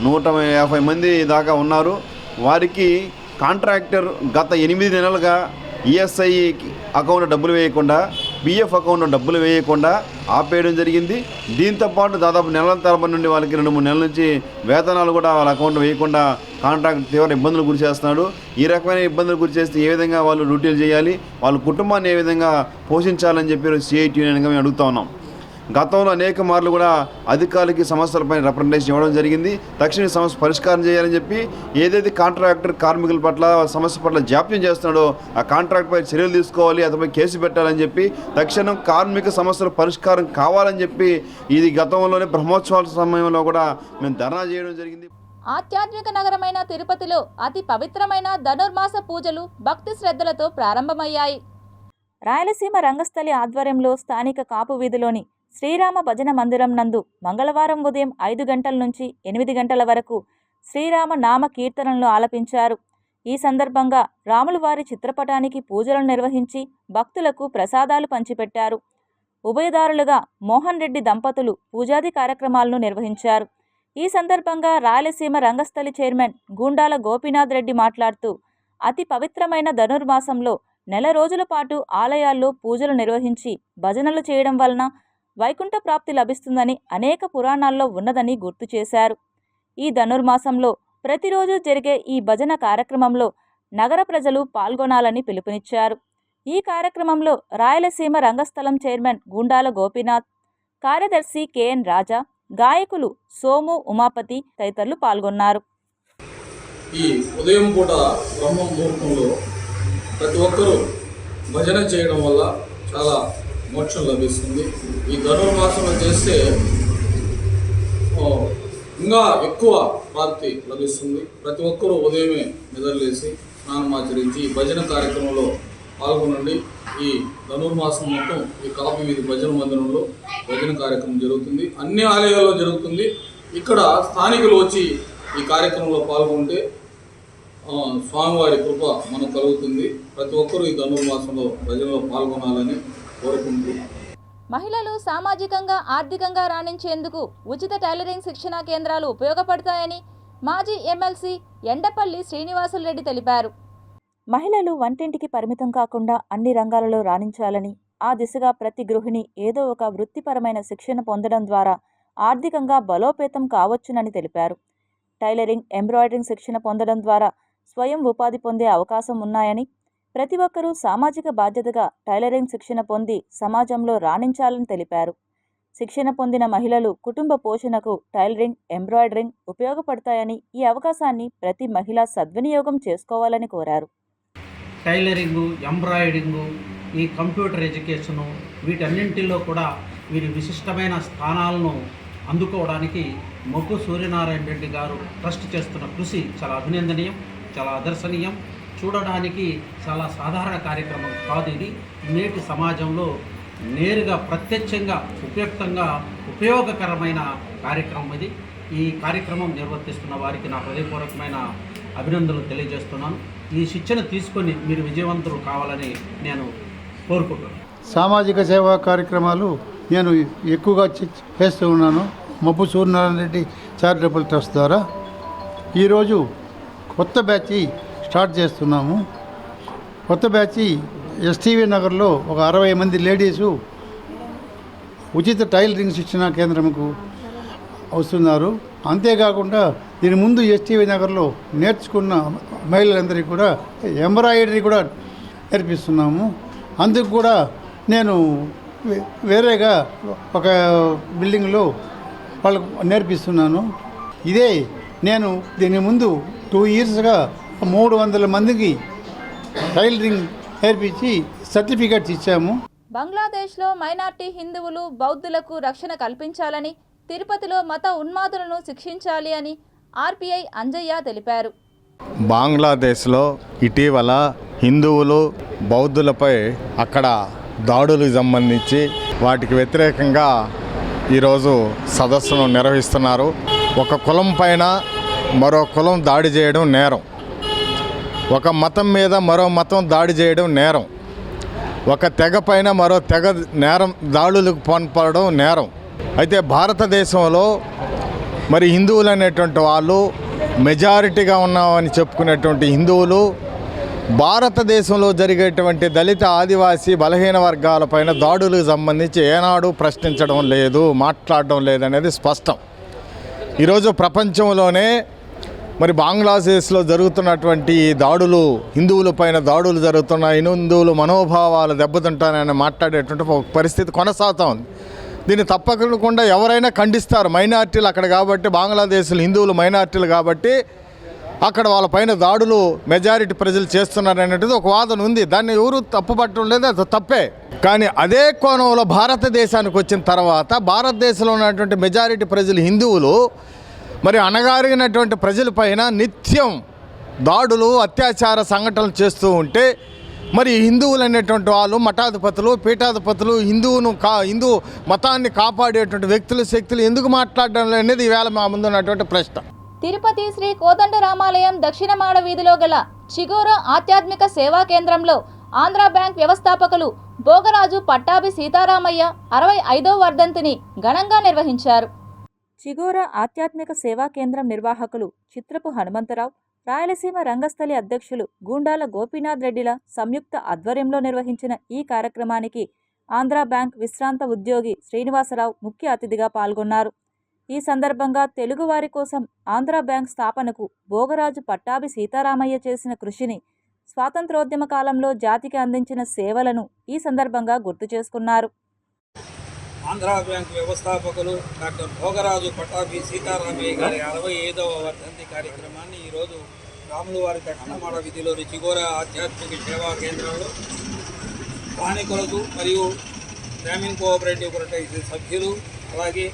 150 మంది దాకా ఉన్నారు. వారికి కాంట్రాక్టర్ గత 8 నెలలుగా ఈఎస్ఐ అకౌంట్ డబ్బులు వేయకుండా, పిఎఫ్ అకౌంట్ డబ్బులు వేయకుండా ఆపేయడం జరిగింది. దీంతోపాటు దాదాపు నెలల తరబడి నుండి వాళ్ళకి 2-3 నెలల నుంచి వేతనాలు కూడా వాళ్ళ అకౌంట్ వేయకుండా కాంట్రాక్ట్ తీవ్ర ఇబ్బందులు గురి చేస్తున్నాడు. ఈ రకమైన ఇబ్బందులు గురి చేస్తే ఏ విధంగా వాళ్ళు డ్యూటీలు చేయాలి, వాళ్ళ కుటుంబాన్ని ఏ విధంగా పోషించాలని చెప్పి సిఐటి యూనియన్గా మేము అడుగుతా ఉన్నాం. గతంలో అనేక మార్లు కూడా అధికారులకి సమస్యలపై రిప్రజెంటేషన్ ఇవ్వడం జరిగింది. తక్షణ సమస్య పరిష్కారం చేయాలని చెప్పి ఏదైతే కాంట్రాక్టర్ కార్మికుల పట్ల సమస్య పట్ల జాప్యం చేస్తున్నాడో ఆ కాంట్రాక్ట్పై చర్యలు తీసుకోవాలి, అతనిపై కేసు పెట్టాలని చెప్పి, తక్షణం కార్మిక సమస్యల పరిష్కారం కావాలని చెప్పి ఇది గతంలోనే బ్రహ్మోత్సవాల సమయంలో కూడా మేము ధర్నా చేయడం జరిగింది. ఆధ్యాత్మిక నగరమైన తిరుపతిలో అతి పవిత్రమైన ధనుర్మాస పూజలు భక్తి శ్రద్ధలతో ప్రారంభమయ్యాయి. రాయలసీమ రంగస్థలి ఆధ్వర్యంలో స్థానిక కాపు వీధిలోని శ్రీరామ భజన మందిరం నందు మంగళవారం ఉదయం 5 గంటల నుంచి 8 గంటల వరకు శ్రీరామ నామ కీర్తనలు ఆలపించారు. ఈ సందర్భంగా రాముల వారి చిత్రపటానికి పూజలను నిర్వహించి భక్తులకు ప్రసాదాలు పంచిపెట్టారు. ఉభయదారులుగా మోహన్ రెడ్డి దంపతులు పూజాది కార్యక్రమాలను నిర్వహించారు. ఈ సందర్భంగా రాయలసీమ రంగస్థలి చైర్మన్ గూండాల గోపీనాథ్ రెడ్డి మాట్లాడుతూ, అతి పవిత్రమైన ధనుర్మాసంలో నెల రోజుల పాటు ఆలయాల్లో పూజలు నిర్వహించి భజనలు చేయడం వలన వైకుంఠ ప్రాప్తి లభిస్తుందని అనేక పురాణాల్లో ఉన్నదని గుర్తు చేశారు. ఈ ధనుర్మాసంలో ప్రతిరోజు జరిగే ఈ భజన కార్యక్రమంలో నగర ప్రజలు పాల్గొనాలని పిలుపునిచ్చారు. ఈ కార్యక్రమంలో రాయలసీమ రంగస్థలం చైర్మన్ గూండాల గోపీనాథ్, కార్యదర్శి కెఎన్ రాజా, గాయకులు సోము, ఉమాపతి తదితరులు పాల్గొన్నారు. ఈ ఉదయం పూట బ్రహ్మ ముహూర్తంలో ప్రతి ఒక్కరూ భజన చేయడం వల్ల చాలా మోక్షం లభిస్తుంది. ఈ ధనుర్మాసంలో చేస్తే ఇంకా ఎక్కువ ప్రాప్తి లభిస్తుంది. ప్రతి ఒక్కరూ ఉదయమే నిద్రలేసి స్నానమాచరించి ఈ భజన కార్యక్రమంలో పాల్గొనండి. ఈ ధనుర్మాసం మొత్తం ఈ కాపు వీధి భజన మందిరంలో భజన కార్యక్రమం జరుగుతుంది. అన్ని ఆలయాల్లో జరుగుతుంది. ఇక్కడ స్థానికులు వచ్చి ఈ కార్యక్రమంలో పాల్గొంటే స్వామివారి కృప మనకు కలుగుతుంది. ప్రతి ఒక్కరూ ఈ ధనుర్మాసంలో భజనలో పాల్గొనాలని కోరుకుంటూ, మహిళలు సామాజికంగా ఆర్థికంగా రాణించేందుకు ఉచిత టైలరింగ్ శిక్షణా కేంద్రాలు ఉపయోగపడతాయని మాజీ ఎమ్మెల్సీ ఎండపల్లి శ్రీనివాసులరెడ్డి తెలిపారు. మహిళలు వంటింటికి పరిమితం కాకుండా అన్ని రంగాలలో రాణించాలని, ఆ దిశగా ప్రతి గృహిణి ఏదో ఒక వృత్తిపరమైన శిక్షణ పొందడం ద్వారా ఆర్థికంగా బలోపేతం కావచ్చునని తెలిపారు. టైలరింగ్, ఎంబ్రాయిడరింగ్ శిక్షణ పొందడం ద్వారా స్వయం ఉపాధి పొందే అవకాశం ఉన్నాయని, ప్రతి ఒక్కరూ సామాజిక బాధ్యతగా టైలరింగ్ శిక్షణ పొంది సమాజంలో రాణించాలని తెలిపారు. శిక్షణ పొందిన మహిళలు కుటుంబ పోషణకు టైలరింగ్, ఎంబ్రాయిడరింగ్ ఉపయోగపడతాయని, ఈ అవకాశాన్ని ప్రతి మహిళ సద్వినియోగం చేసుకోవాలని కోరారు. టైలరింగు, ఎంబ్రాయిడింగు, ఈ కంప్యూటర్ ఎడ్యుకేషను వీటన్నింటిలో కూడా వీరి విశిష్టమైన స్థానాలను అందుకోవడానికి మొగ్గు సూర్యనారాయణ రెడ్డి గారు ట్రస్ట్ చేస్తున్న కృషి చాలా అభినందనీయం, చాలా ఆదర్శనీయం. చూడడానికి చాలా సాధారణ కార్యక్రమం కాదు ఇది. నేటి సమాజంలో నేరుగా ప్రత్యక్షంగా ఉపయోగకరమైన కార్యక్రమం ఇది. ఈ కార్యక్రమం నిర్వర్తిస్తున్న వారికి నా హృదయపూర్వకమైన అభినందనలు తెలియజేస్తున్నాను. ఈ శిక్షణ తీసుకొని మీరు విజయవంతులు కావాలని నేను కోరుకుంటున్నాను. సామాజిక సేవా కార్యక్రమాలు నేను ఎక్కువగా చేస్తూ ఉన్నాను. మొగ్గు సూర్యనారాయణ రెడ్డి చారిటబుల్ ట్రస్ట్ ద్వారా ఈరోజు కొత్త బ్యాచ్ స్టార్ట్ చేస్తున్నాము. కొత్త బ్యాచ్ ఎస్టీవీ నగర్లో ఒక 60 మంది లేడీసు ఉచిత టైలరింగ్ శిక్షణ కేంద్రంకు వస్తున్నారు. అంతేకాకుండా దీని ముందు ఎస్టీవీ నగర్లో నేర్చుకున్న మహిళలందరికీ కూడా ఎంబ్రాయిడరీ కూడా నేర్పిస్తున్నాము. అందుకు కూడా నేను వేరేగా ఒక బిల్డింగ్లో వాళ్ళకు నేర్పిస్తున్నాను. ఇదే నేను దీని ముందు 2 ఇయర్స్గా 300 మందికి టైలరింగ్ నేర్పించి సర్టిఫికేట్స్ ఇచ్చాము. బంగ్లాదేశ్లో మైనార్టీ హిందువులు, బౌద్ధులకు రక్షణ కల్పించాలని, తిరుపతిలో మత ఉన్మాదులను శిక్షించాలి అని ఆర్పీఐ అంజయ్య తెలిపారు. బంగ్లాదేశ్లో ఇటీవల హిందువులు, బౌద్ధులపై అక్కడ దాడులకు సంబంధించి వాటికి వ్యతిరేకంగా ఈరోజు సదస్సును నిర్వహిస్తున్నారు. ఒక కులం పైన మరో కులం దాడి చేయడం నేరం, ఒక మతం మీద మరో మతం దాడి చేయడం నేరం, ఒక తెగ పైన మరో తెగ దాడులకు పాల్పడడం నేరం. అయితే భారతదేశంలో మరి హిందువులు అనేటువంటి వాళ్ళు మెజారిటీగా ఉన్నామని చెప్పుకునేటువంటి హిందువులు భారతదేశంలో జరిగేటువంటి దళిత, ఆదివాసీ, బలహీన వర్గాలపైన దాడులకు సంబంధించి ఏనాడు ప్రశ్నించడం లేదు, మాట్లాడడం లేదనేది స్పష్టం. ఈరోజు ప్రపంచంలోనే మరి బంగ్లాదేశ్లో జరుగుతున్నటువంటి దాడులు, హిందువులపైన దాడులు జరుగుతున్నాయి, హిందువులు మనోభావాలు దెబ్బతింటానని మాట్లాడేటువంటి ఒక పరిస్థితి కొనసాగుతూ ఉంది. దీన్ని తప్పకుండా ఎవరైనా ఖండిస్తారు. మైనార్టీలు అక్కడ కాబట్టి, బంగ్లాదేశ్లో హిందువులు మైనార్టీలు కాబట్టి అక్కడ వాళ్ళపైన దాడులు మెజారిటీ ప్రజలు చేస్తున్నారనేది ఒక వాదన ఉంది. దాన్ని ఎవరు తప్పుపట్టడం లేదు, అది తప్పే. కానీ అదే కోణంలో భారతదేశానికి వచ్చిన తర్వాత భారతదేశంలో ఉన్నటువంటి మెజారిటీ ప్రజలు హిందువులు మరి అణగారినటువంటి ప్రజలపైన నిత్యం దాడులు, అత్యాచార సంఘటనలు చేస్తూ ఉంటే మరి హిందువులు అనేటువంటి వాళ్ళు, మఠాధిపతులు, పీఠాధిపతులు, హిందూ మతాన్ని కాపాడేటువంటి వ్యక్తులు, శక్తులు ఎందుకు మాట్లాడడం అనేది ఈవేళ మా ముందున్నటువంటి ప్రశ్న. తిరుపతి శ్రీ కోదండరామాలయం దక్షిణ మాడ వీధిలో గల చిగోర ఆధ్యాత్మిక సేవా కేంద్రంలో ఆంధ్ర బ్యాంక్ వ్యవస్థాపకులు భోగరాజు పట్టాభి సీతారామయ్య 65వ వర్ధంతిని ఘనంగా నిర్వహించారు. చిగోర ఆధ్యాత్మిక సేవా కేంద్రం నిర్వాహకులు చిత్రపు హనుమంతరావు, రాయలసీమ రంగస్థలి అధ్యక్షులు గూండాల గోపీనాథ్ రెడ్డిల సంయుక్త ఆధ్వర్యంలో నిర్వహించిన ఈ కార్యక్రమానికి ఆంధ్ర బ్యాంక్ విశ్రాంత ఉద్యోగి శ్రీనివాసరావు ముఖ్య అతిథిగా పాల్గొన్నారు. ఈ సందర్భంగా తెలుగువారి కోసం ఆంధ్ర బ్యాంక్ స్థాపనకు భోగరాజు పట్టాభి సీతారామయ్య చేసిన కృషిని, స్వాతంత్రోద్యమ కాలంలో జాతికి అందించిన సేవలను ఈ సందర్భంగా గుర్తు చేసుకున్నారు. ఆంధ్ర బ్యాంక్ వ్యవస్థాపకులు డాక్టర్ భోగరాజు పట్టాభి సీతారామయ్య గారి 65వ వర్ధంతి కార్యక్రమాన్ని ఈరోజు రాములవారి దక్షిణమాడ వీధిలోని చిగోర ఆధ్యాత్మిక సేవా కేంద్రంలో స్థానికులకు మరియు గ్రామీణ కోఆపరేటివ్ సొసైటీ సభ్యులు, అలాగే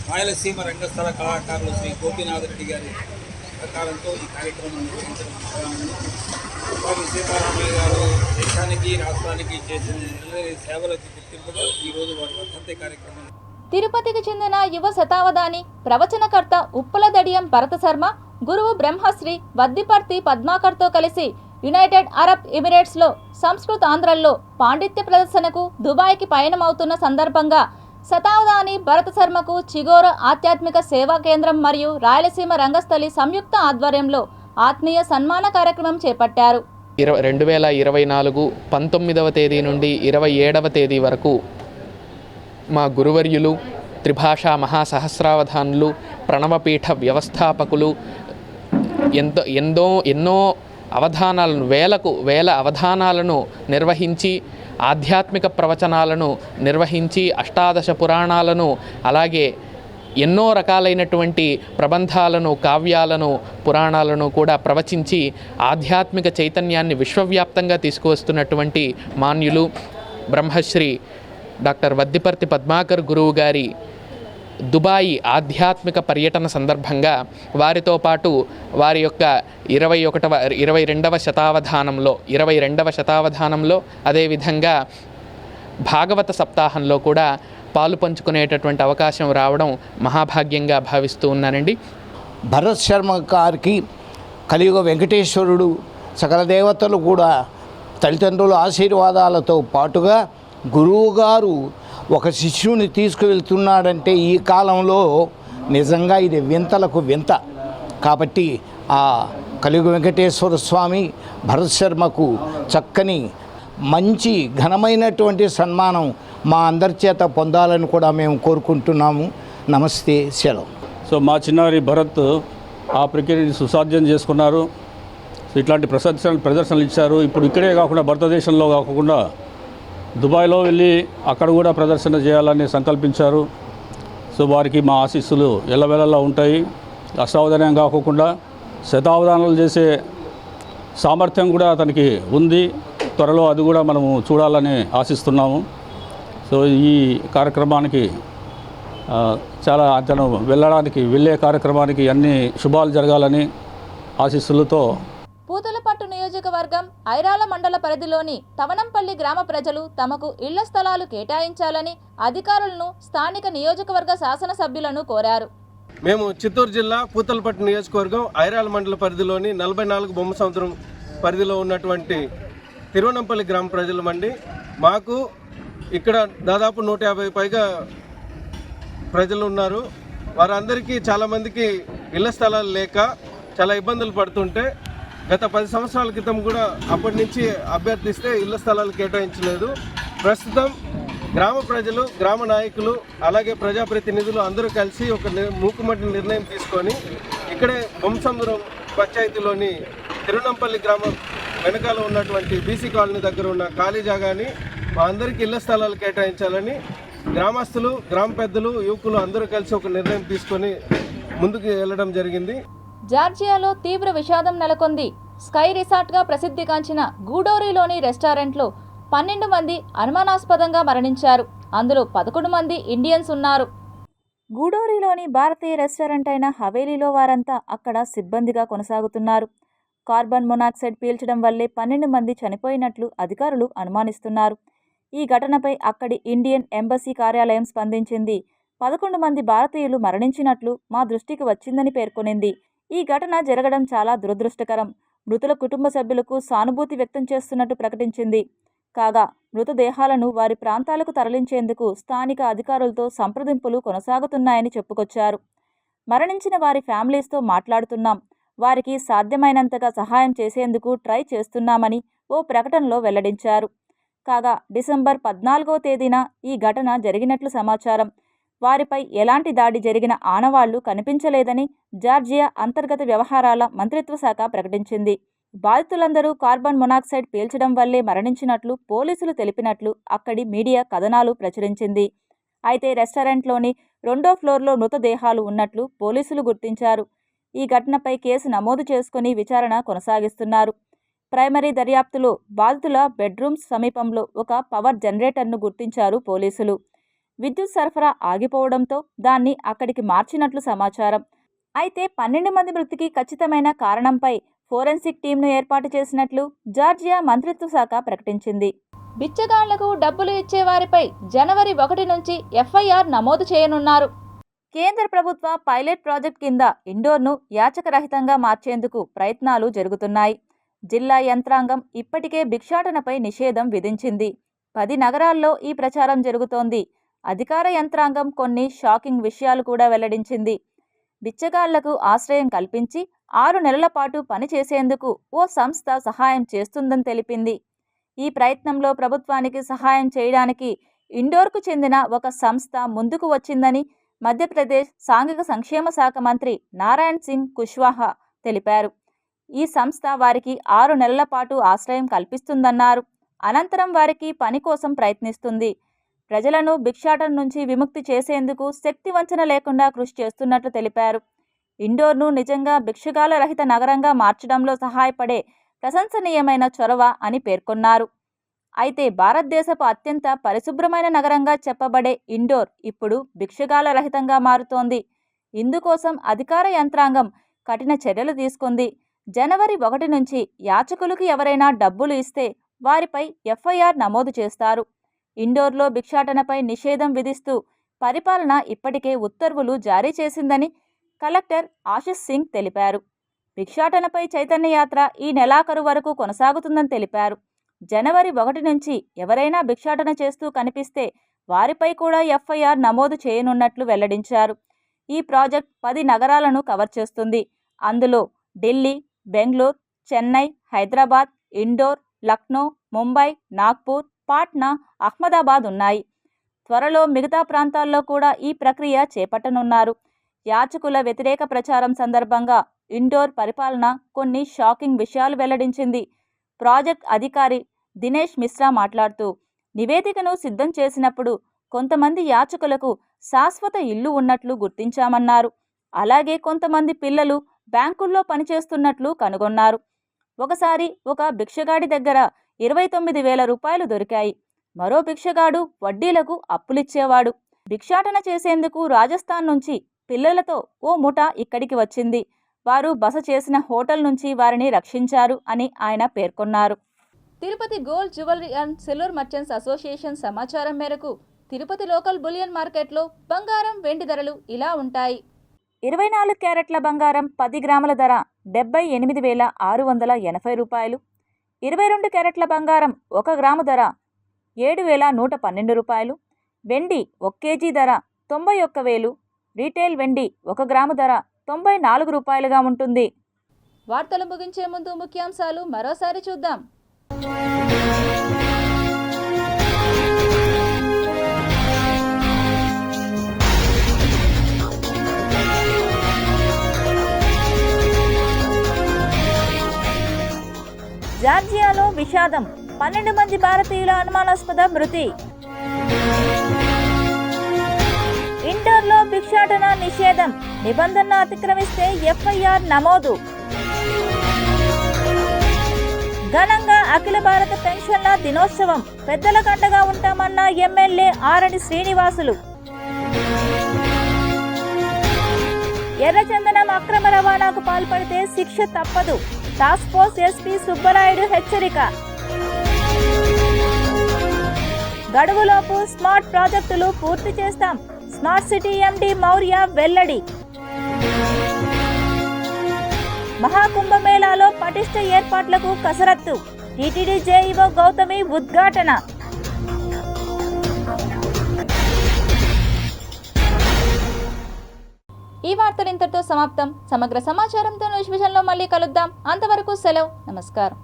రాయలసీమ రంగస్థల కళాకారులు శ్రీ గోపీనాథ్ రెడ్డి గారి సహకారంతో ఈ కార్యక్రమం నిర్వహించడం. సీతారామయ్య గారు దేశానికి, రాష్ట్రానికి చేసిన సేవలకు గుర్తింపుగా ఈరోజు వారి వర్ధంతి కార్యక్రమం. తిరుపతికి చెందిన యువ శతావధాని ప్రవచనకర్త ఉప్పుల దడియం భరత శర్మ, గురువు బ్రహ్మశ్రీ వద్దిపర్తి పద్మాకర్తో కలిసి యునైటెడ్ అరబ్ ఎమిరేట్స్లో సంస్కృత ఆంధ్రల్లో పాండిత్య ప్రదర్శనకు దుబాయ్కి పయనమవుతున్న సందర్భంగా శతావధాని భరత శర్మకు చిగోర ఆధ్యాత్మిక సేవా కేంద్రం మరియు రాయలసీమ రంగస్థలి సంయుక్త ఆధ్వర్యంలో ఆత్మీయ సన్మాన కార్యక్రమం చేపట్టారు. 2024 19వ తేదీ నుండి 27వ తేదీ వరకు మా గురువర్యులు త్రిభాషా మహాసహస్రావధానులు, ప్రణవపీఠ వ్యవస్థాపకులు ఎన్నో అవధానాలను వేల అవధానాలను నిర్వహించి, ఆధ్యాత్మిక ప్రవచనాలను నిర్వహించి, అష్టాదశ పురాణాలను, అలాగే ఎన్నో రకాలైనటువంటి ప్రబంధాలను, కావ్యాలను, పురాణాలను కూడా ప్రవచించి ఆధ్యాత్మిక చైతన్యాన్ని విశ్వవ్యాప్తంగా తీసుకువస్తున్నటువంటి మాన్యులు బ్రహ్మశ్రీ డాక్టర్ వద్దిపర్తి పద్మాకర్ గురువు గారి దుబాయి ఆధ్యాత్మిక పర్యటన సందర్భంగా వారితో పాటు వారి యొక్క 22వ శతావధానంలో అదేవిధంగా భాగవత సప్తాహంలో కూడా పాలు పంచుకునేటటువంటి అవకాశం రావడం మహాభాగ్యంగా భావిస్తూ ఉన్నానండి. భరత్ శర్మ గారికి కలియుగ వెంకటేశ్వరుడు సకల దేవతలు కూడా తల్లిదండ్రుల ఆశీర్వాదాలతో పాటుగా గురువుగారు ఒక శిష్యుని తీసుకువెళ్తున్నాడంటే ఈ కాలంలో నిజంగా ఇది వింతలకు వింత. కాబట్టి ఆ కలియుగ వెంకటేశ్వర స్వామి భరత్ శర్మకు చక్కని మంచి ఘనమైనటువంటి సన్మానం మా అందరి చేత పొందాలని కూడా మేము కోరుకుంటున్నాము. నమస్తే, సెలవు. సో మా చిన్నారి భరత్ ఆ ప్రక్రియని సుసాధ్యం చేసుకున్నారు. సో ఇట్లాంటి ప్రదర్శనలు ఇచ్చారు. ఇప్పుడు ఇక్కడే కాకుండా భారతదేశంలో కాకుండా దుబాయ్లో వెళ్ళి అక్కడ కూడా ప్రదర్శన చేయాలని సంకల్పించారు. సో వారికి మా ఆశీస్సులు ఎల్లవెల్లలా ఉంటాయి. అష్టావధానం కాకుండా శతావధానాలు చేసే సామర్థ్యం కూడా అతనికి ఉంది. త్వరలో అది కూడా మనము చూడాలని ఆశిస్తున్నాము. సో ఈ కార్యక్రమానికి చాలా అతను వెళ్ళే కార్యక్రమానికి అన్ని శుభాలు జరగాలని ఆశీస్సులతో పూతలపట్టు నియోజకవర్గం ఐరాల మండల పరిధిలోని తవనంపల్లి గ్రామ ప్రజలు తమకు ఇళ్ల స్థలాలు కేటాయించాలని అధికారులను స్థానిక నియోజకవర్గ శాసనసభ్యులను కోరారు. మేము చిత్తూరు జిల్లా పూతలపట్టు నియోజకవర్గం ఐరాల మండల పరిధిలోని 44 బొమ్మ సముద్రం పరిధిలో ఉన్నటువంటి తిరువనంపల్లి గ్రామ ప్రజలమండి. మాకు ఇక్కడ దాదాపు 150 పైగా ప్రజలు ఉన్నారు. వారందరికీ చాలామందికి ఇళ్ల స్థలాలు లేక చాలా ఇబ్బందులు పడుతుంటే గత 10 సంవత్సరాల క్రితం కూడా అప్పటి నుంచి అభ్యర్థిస్తే ఇళ్ల స్థలాలు కేటాయించలేదు. ప్రస్తుతం గ్రామ ప్రజలు, గ్రామ నాయకులు, అలాగే ప్రజాప్రతినిధులు అందరూ కలిసి ఒక మూకుమ్మడి నిర్ణయం తీసుకొని ఇక్కడే బొమ్మసముద్రం పంచాయతీలోని తిరువనంపల్లి గ్రామం వెనకాల ఉన్నటువంటి బీసీ కాలనీ దగ్గర ఉన్న ఖాళీ జాగాని మా అందరికీ ఇళ్ల స్థలాలు కేటాయించాలని గ్రామస్తులు, గ్రామ పెద్దలు, యువకులు అందరూ కలిసి ఒక నిర్ణయం తీసుకొని ముందుకు వెళ్ళడం జరిగింది. జార్జియాలో తీవ్ర విషాదం నెలకొంది. స్కై రిసార్ట్గా ప్రసిద్ధిగాంచిన గూడోరీలోని రెస్టారెంట్లో 12 మంది అనుమానాస్పదంగా మరణించారు. అందులో 11 మంది ఇండియన్స్ ఉన్నారు. గూడోరీలోని భారతీయ రెస్టారెంట్ అయిన హవేలీలో వారంతా అక్కడ సిబ్బందిగా కొనసాగుతున్నారు. కార్బన్ మొనాక్సైడ్ పీల్చడం వల్లే 12 మంది చనిపోయినట్లు అధికారులు అనుమానిస్తున్నారు. ఈ ఘటనపై అక్కడి ఇండియన్ ఎంబసీ కార్యాలయం స్పందించింది. 11 మంది భారతీయులు మరణించినట్లు మా దృష్టికి వచ్చిందని పేర్కొనింది. ఈ ఘటన జరగడం చాలా దురదృష్టకరం. మృతుల కుటుంబ సభ్యులకు సానుభూతి వ్యక్తం చేస్తున్నట్టు ప్రకటించింది. కాగా మృతదేహాలను వారి ప్రాంతాలకు తరలించేందుకు స్థానిక అధికారులతో సంప్రదింపులు కొనసాగుతున్నాయని చెప్పుకొచ్చారు. మరణించిన వారి ఫ్యామిలీస్తో మాట్లాడుతున్నాం, వారికి సాధ్యమైనంతగా సహాయం చేసేందుకు ట్రై చేస్తున్నామని ఓ ప్రకటనలో వెల్లడించారు. కాగా డిసెంబర్ 14వ తేదీన ఈ ఘటన జరిగినట్లు సమాచారం. వారిపై ఎలాంటి దాడి జరిగిన ఆనవాళ్లు కనిపించలేదని జార్జియా అంతర్గత వ్యవహారాల మంత్రిత్వ శాఖ ప్రకటించింది. బాధితులందరూ కార్బన్ మొనాక్సైడ్ పీల్చడం వల్లే మరణించినట్లు పోలీసులు తెలిపినట్లు అక్కడి మీడియా కథనాలు ప్రచురించింది. అయితే రెస్టారెంట్లోని 2వ ఫ్లోర్లో మృతదేహాలు ఉన్నట్లు పోలీసులు గుర్తించారు. ఈ ఘటనపై కేసు నమోదు చేసుకుని విచారణ కొనసాగిస్తున్నారు. ప్రైమరీ దర్యాప్తులో బాధితుల బెడ్రూమ్స్ సమీపంలో ఒక పవర్ జనరేటర్ను గుర్తించారు పోలీసులు. విద్యుత్ సరఫరా ఆగిపోవడంతో దాన్ని అక్కడికి మార్చినట్లు సమాచారం. అయితే 12 మంది మృతికి ఖచ్చితమైన కారణంపై ఫోరెన్సిక్ టీంను ఏర్పాటు చేసినట్లు జార్జియా మంత్రిత్వ శాఖ ప్రకటించింది. బిచ్చగాళ్లకు డబ్బులు ఇచ్చేవారిపై జనవరి 1 నుంచి ఎఫ్ఐఆర్ నమోదు చేయనున్నారు. కేంద్ర ప్రభుత్వ పైలట్ ప్రాజెక్ట్ కింద ఇండోర్ను యాచకరహితంగా మార్చేందుకు ప్రయత్నాలు జరుగుతున్నాయి. జిల్లా యంత్రాంగం ఇప్పటికే భిక్షాటనపై నిషేధం విధించింది. 10 నగరాల్లో ఈ ప్రచారం జరుగుతోంది. అధికార యంత్రాంగం కొన్ని షాకింగ్ విషయాలు కూడా వెల్లడించింది. బిచ్చగాళ్లకు ఆశ్రయం కల్పించి 6 నెలల పాటు పనిచేసేందుకు ఓ సంస్థ సహాయం చేస్తుందని తెలిపింది. ఈ ప్రయత్నంలో ప్రభుత్వానికి సహాయం చేయడానికి ఇండోర్కు చెందిన ఒక సంస్థ ముందుకు వచ్చిందని మధ్యప్రదేశ్ సాంఘిక సంక్షేమ శాఖ మంత్రి నారాయణ్ సింగ్ కుష్వాహా తెలిపారు. ఈ సంస్థ వారికి 6 నెలల పాటు ఆశ్రయం కల్పిస్తుందన్నారు. అనంతరం వారికి పని కోసం ప్రయత్నిస్తుంది. ప్రజలను భిక్షాటన నుంచి విముక్తి చేసేందుకు శక్తి వంచన లేకుండా కృషి చేస్తున్నట్లు తెలిపారు. ఇండోర్ను నిజంగా భిక్షగాల రహిత నగరంగా మార్చడంలో సహాయపడే ప్రశంసనీయమైన చొరవ అని పేర్కొన్నారు. అయితే భారతదేశపు అత్యంత పరిశుభ్రమైన నగరంగా చెప్పబడే ఇండోర్ ఇప్పుడు భిక్షగాల రహితంగా మారుతోంది. ఇందుకోసం అధికార యంత్రాంగం కఠిన చర్యలు తీసుకుంది. జనవరి 1 నుంచి యాచకులకు ఎవరైనా డబ్బులు ఇస్తే వారిపై ఎఫ్ఐఆర్ నమోదు చేస్తారు. ఇండోర్లో భిక్షాటనపై నిషేధం విధిస్తూ పరిపాలన ఇప్పటికే ఉత్తర్వులు జారీ చేసిందని కలెక్టర్ ఆశిష్ సింగ్ తెలిపారు. భిక్షాటనపై చైతన్య యాత్ర ఈ నెలాఖరు వరకు కొనసాగుతుందని తెలిపారు. జనవరి 1 నుంచి ఎవరైనా భిక్షాటన చేస్తూ కనిపిస్తే వారిపై కూడా ఎఫ్ఐఆర్ నమోదు చేయనున్నట్లు వెల్లడించారు. ఈ ప్రాజెక్ట్ 10 నగరాలను కవర్ చేస్తుంది. అందులో ఢిల్లీ, బెంగళూరు, చెన్నై, హైదరాబాద్, ఇండోర్, లక్నో, ముంబై, నాగ్పూర్, పాట్నా, అహ్మదాబాద్ ఉన్నాయి. త్వరలో మిగతా ప్రాంతాల్లో కూడా ఈ ప్రక్రియ చేపట్టనున్నారు. యాచకుల వ్యతిరేక ప్రచారం సందర్భంగా ఇండోర్ పరిపాలన కొన్ని షాకింగ్ విషయాలు వెల్లడించింది. ప్రాజెక్ట్ అధికారి దినేష్ మిశ్రా మాట్లాడుతూ, నివేదికను సిద్ధం చేసినప్పుడు కొంతమంది యాచకులకు శాశ్వత ఇల్లు ఉన్నట్లు గుర్తించామన్నారు. అలాగే కొంతమంది పిల్లలు బ్యాంకుల్లో పనిచేస్తున్నట్లు కనుగొన్నారు. ఒకసారి ఒక భిక్షగాడి దగ్గర 29,000 రూపాయలు దొరికాయి. మరో భిక్షగాడు వడ్డీలకు అప్పులిచ్చేవాడు. భిక్షాటన చేసేందుకు రాజస్థాన్ నుంచి పిల్లలతో ఓ ముఠ ఇక్కడికి వచ్చింది. వారు బస చేసిన హోటల్ నుంచి వారిని రక్షించారు అని ఆయన పేర్కొన్నారు. Tirupati gold jewellery and silver merchants association సమాచారం మేరకు తిరుపతి లోకల్ బులియన్ మార్కెట్లో బంగారం, వెండి ధరలు ఇలా ఉంటాయి. 24 క్యారెట్ల బంగారం 10 గ్రాముల ధర 78,680 రూపాయలు. 22 క్యారెట్ల బంగారం 1 గ్రాము ధర 7,112 రూపాయలు. వెండి 1 కేజీ ధర 91,000. రీటైల్ వెండి 1 గ్రాము ధర 94 రూపాయలుగా ఉంటుంది. వార్తలు ముగించే ముందు ముఖ్యాంశాలు మరోసారి చూద్దాం. జార్జియాలో విషాదం, 12 మంది భారతీయుల అనుమానాస్పద మృతి. ఇండోర్లో భిక్షాటన నిషేధం, నిబంధనలు అతిక్రమిస్తే ఎఫ్ఐఆర్ నమోదు. ఘనంగా అఖిల భారత పెన్షన్ల దినోత్సవం, పెద్దల కండగా ఉంటామన్న ఎమ్మెల్యే ఆరణి శ్రీనివాసులు. ఎర్రచందనం అక్రమ రవాణాకు పాల్పడితే శిక్ష తప్పదు, టాస్క్ ఫోర్స్ ఎస్పీ సుబ్బరాయుడు హెచ్చరిక. గడువులోపు స్మార్ట్ ప్రాజెక్టులు పూర్తి చేస్తాం, స్మార్ట్ సిటీ ఎండీ మౌర్య వెల్లడి. మహాకుంభమేళాలో పటిష్ట ఏర్పాట్లకు కసరత్తు, టీటీడీ జేఈఓ గౌతమి ఉద్ఘాటన. ఈ వార్తలు ఇంతటితో సమాప్తం. సమగ్ర సమాచారంతో న్యూస్ విజన్లో మళ్ళీ కలుద్దాం. అంతవరకు సెలవు, నమస్కారం.